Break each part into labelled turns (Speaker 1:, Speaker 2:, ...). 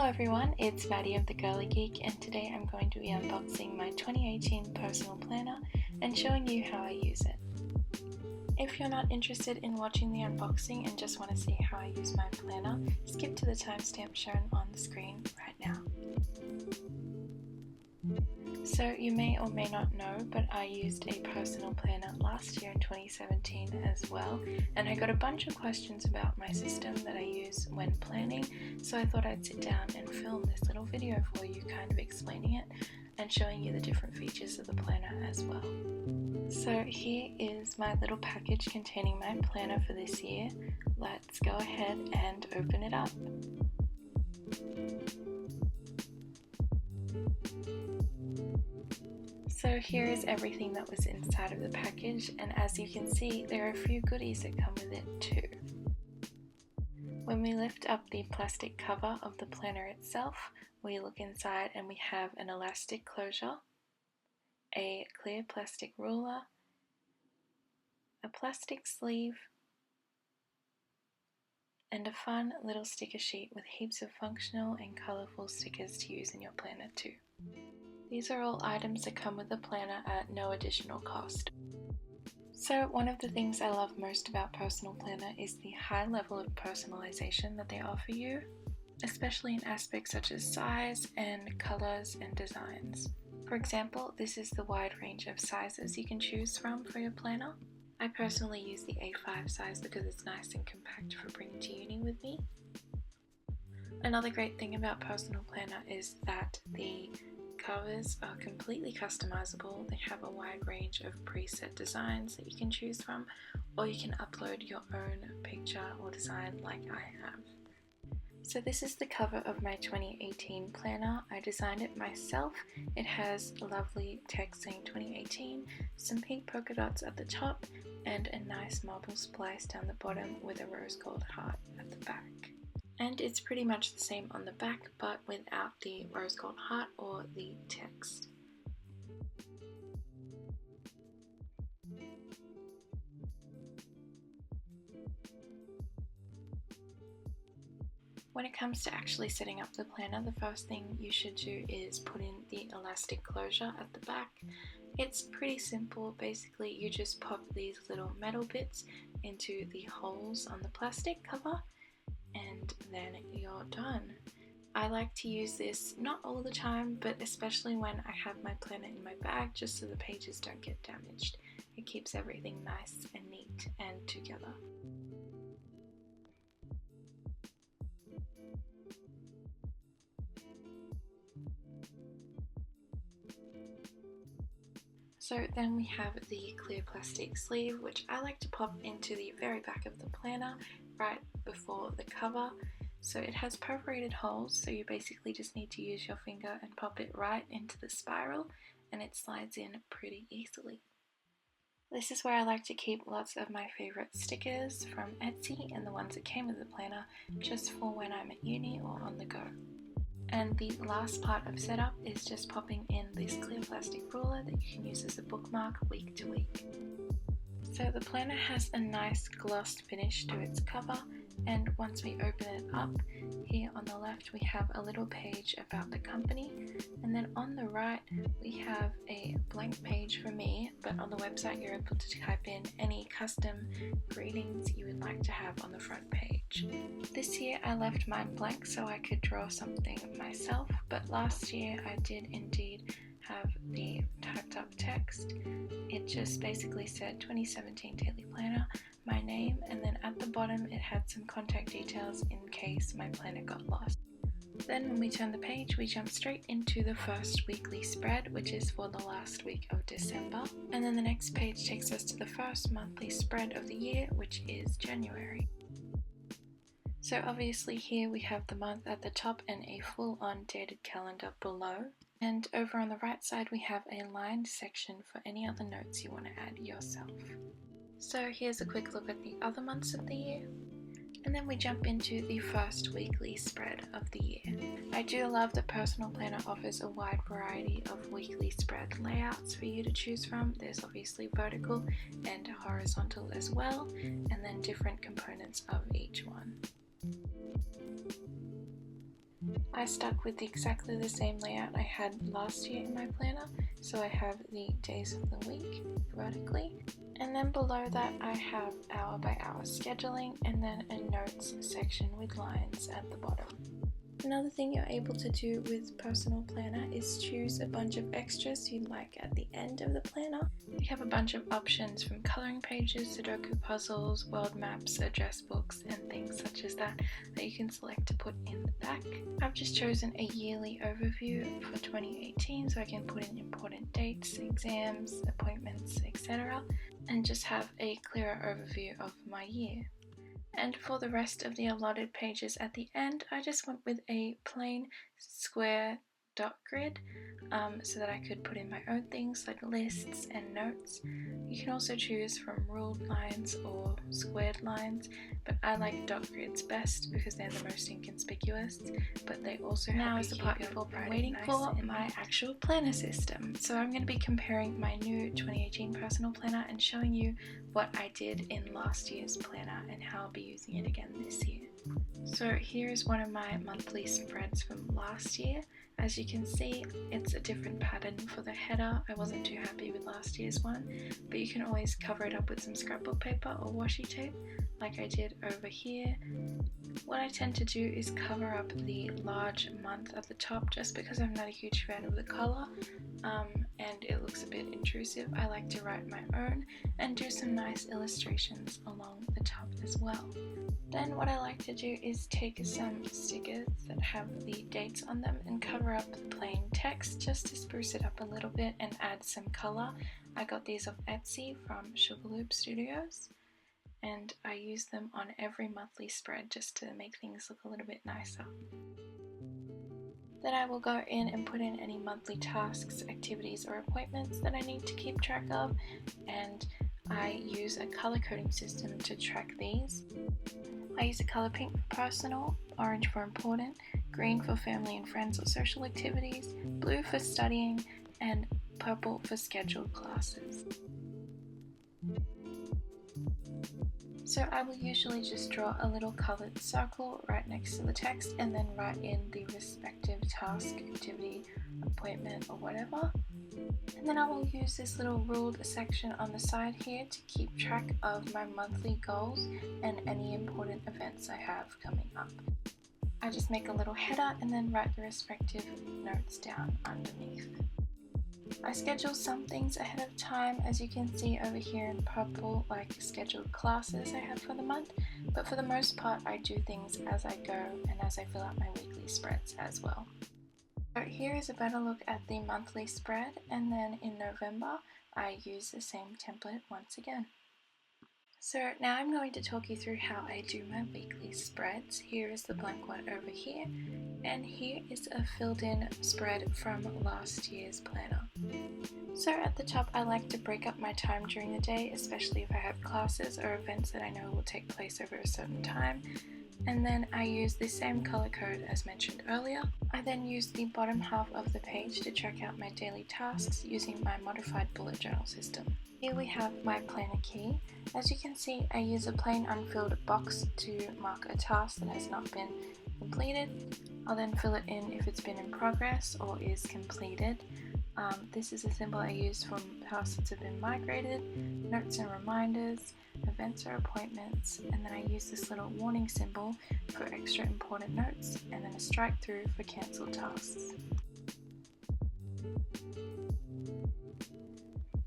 Speaker 1: Hello everyone, it's Maddie of the Girly Geek, and today I'm going to be unboxing my 2018 personal planner and showing you how I use it. If you're not interested in watching the unboxing and just want to see how I use my planner, skip to the timestamp shown on the screen right now. So you may or may not know, but I used a personal planner last year in 2017 as well, and I got a bunch of questions about my system that I use when planning, so I thought I'd sit down and film this little video for you, kind of explaining it and showing you the different features of the planner as well. So here is my little package containing my planner for this year. Let's go ahead and open it up. So here is everything that was inside of the package, and as you can see, there are a few goodies that come with it too. When we lift up the plastic cover of the planner itself, we look inside and we have an elastic closure, a clear plastic ruler, a plastic sleeve, and a fun little sticker sheet with heaps of functional and colourful stickers to use in your planner too. These are all items that come with the planner at no additional cost. So one of the things I love most about Personal Planner is the high level of personalization that they offer you, especially in aspects such as size and colors and designs. For example, this is the wide range of sizes you can choose from for your planner. I personally use the A5 size because it's nice and compact for bringing to uni with me. Another great thing about Personal Planner is that the covers are completely customizable. They have a wide range of preset designs that you can choose from, or you can upload your own picture or design like I have. So this is the cover of my 2018 planner. I designed it myself. It has lovely text saying 2018, some pink polka dots at the top, and a nice marble splice down the bottom with a rose gold heart at the back. And it's pretty much the same on the back, but without the rose gold heart or the text. When it comes to actually setting up the planner, the first thing you should do is put in the elastic closure at the back. It's pretty simple. Basically, you just pop these little metal bits into the holes on the plastic cover, and then you're done. I like to use this not all the time, but especially when I have my planner in my bag, just so the pages don't get damaged. It keeps everything nice and neat and together. So then we have the clear plastic sleeve, which I like to pop into the very back of the planner right before the cover. So it has perforated holes, so you basically just need to use your finger and pop it right into the spiral, and it slides in pretty easily. This is where I like to keep lots of my favourite stickers from Etsy and the ones that came with the planner, just for when I'm at uni or on the go. And the last part of setup is just popping in this clear plastic ruler that you can use as a bookmark week to week. So the planner has a nice glossed finish to its cover, and once we open it up, here on the left we have a little page about the company, and then on the right we have a blank page for me, but on the website you're able to type in any custom greetings you would like to have on the front page. This year I left mine blank so I could draw something myself, but last year I did indeed have the typed up text. It just basically said 2017 Daily Planner, my name, and then at the bottom it had some contact details in case my planner got lost. Then when we turn the page, we jump straight into the first weekly spread, which is for the last week of December, and then the next page takes us to the first monthly spread of the year, which is January. So obviously here we have the month at the top and a full-on dated calendar below. And over on the right side we have a lined section for any other notes you want to add yourself. So here's a quick look at the other months of the year. And then we jump into the first weekly spread of the year. I do love that Personal Planner offers a wide variety of weekly spread layouts for you to choose from. There's obviously vertical and horizontal as well, and then different components of each one. I stuck with exactly the same layout I had last year in my planner, so I have the days of the week vertically, and then below that I have hour by hour scheduling and then a notes section with lines at the bottom. Another thing you're able to do with Personal Planner is choose a bunch of extras you'd like at the end of the planner. You have a bunch of options from coloring pages, Sudoku puzzles, world maps, address books, and things such as that you can select to put in the back. I've just chosen a yearly overview for 2018 so I can put in important dates, exams, appointments, etc. and just have a clearer overview of my year. And for the rest of the allotted pages at the end, I just went with a plain square dot grid so that I could put in my own things like lists and notes. You can also choose from ruled lines or squared lines, but I like dot grids best because they're the most inconspicuous, but they also now is the part you've all been waiting for, my actual planner system. So I'm going to be comparing my new 2018 personal planner and showing you what I did in last year's planner and how I'll be using it again this year. So here is one of my monthly spreads from last year. As you can see, it's a different pattern for the header. I wasn't too happy with last year's one, but you can always cover it up with some scrapbook paper or washi tape like I did over here. What I tend to do is cover up the large month at the top just because I'm not a huge fan of the colour and it looks a bit intrusive. I like to write my own and do some nice illustrations along the top as well. Then what I like to do is take some stickers that have the dates on them and cover up the plain text just to spruce it up a little bit and add some colour. I got these off Etsy from Sugarloop Studios and I use them on every monthly spread just to make things look a little bit nicer. Then I will go in and put in any monthly tasks, activities or appointments that I need to keep track of, and I use a color coding system to track these. I use the color pink for personal, orange for important, green for family and friends or social activities, blue for studying, and purple for scheduled classes. So I will usually just draw a little coloured circle right next to the text and then write in the respective task, activity, appointment or whatever. And then I will use this little ruled section on the side here to keep track of my monthly goals and any important events I have coming up. I just make a little header and then write the respective notes down underneath. I schedule some things ahead of time, as you can see over here in purple, like scheduled classes I have for the month, but for the most part I do things as I go and as I fill out my weekly spreads as well. So here is a better look at the monthly spread, and then in November I use the same template once again. So now I'm going to talk you through how I do my weekly spreads. Here is the blank one over here, and here is a filled in spread from last year's planner. So at the top I like to break up my time during the day, especially if I have classes or events that I know will take place over a certain time. And then I use the same color code as mentioned earlier. I then use the bottom half of the page to track out my daily tasks using my modified bullet journal system. Here we have my planner key. As you can see, I use a plain unfilled box to mark a task that has not been completed. I'll then fill it in if it's been in progress or is completed. This is a symbol I use from tasks that have been migrated, notes and reminders, events or appointments, and then I use this little warning symbol for extra important notes, and then a strike through for cancelled tasks.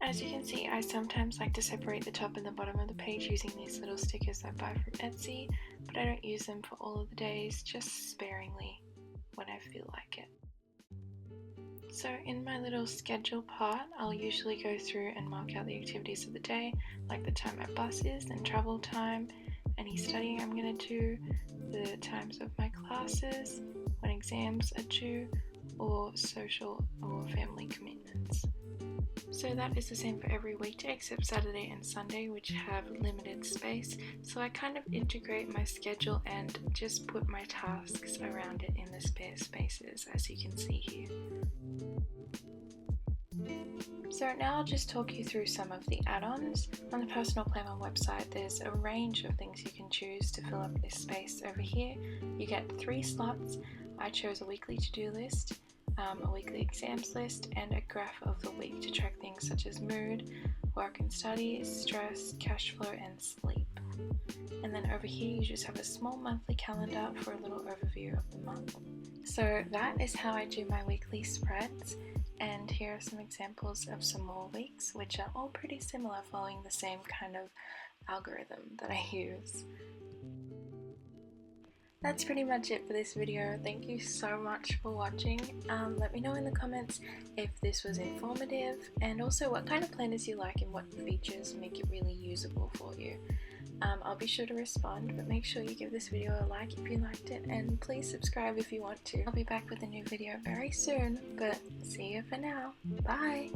Speaker 1: As you can see, I sometimes like to separate the top and the bottom of the page using these little stickers I buy from Etsy, but I don't use them for all of the days, just sparingly when I feel like it. So in my little schedule part, I'll usually go through and mark out the activities of the day, like the time my bus is and travel time, any studying I'm going to do, the times of my classes, when exams are due, or social or family commitments. So that is the same for every weekday except Saturday and Sunday, which have limited space, so I kind of integrate my schedule and just put my tasks around it in the spare spaces, as you can see here. So now I'll just talk you through some of the add-ons. On the personal planner website, there's a range of things you can choose to fill up this space over here. You get 3 slots. I chose a weekly to-do list, a weekly exams list, and a graph of the week to track things such as mood, work and study, stress, cash flow, and sleep. And then over here you just have a small monthly calendar for a little overview of the month. So that is how I do my weekly spreads, and here are some examples of some more weeks, which are all pretty similar, following the same kind of algorithm that I use. That's pretty much it for this video. Thank you so much for watching. Let me know in the comments if this was informative, and also what kind of planners you like and what features make it really usable for you. I'll be sure to respond, but make sure you give this video a like if you liked it, and please subscribe if you want to. I'll be back with a new video very soon, but see you for now. Bye!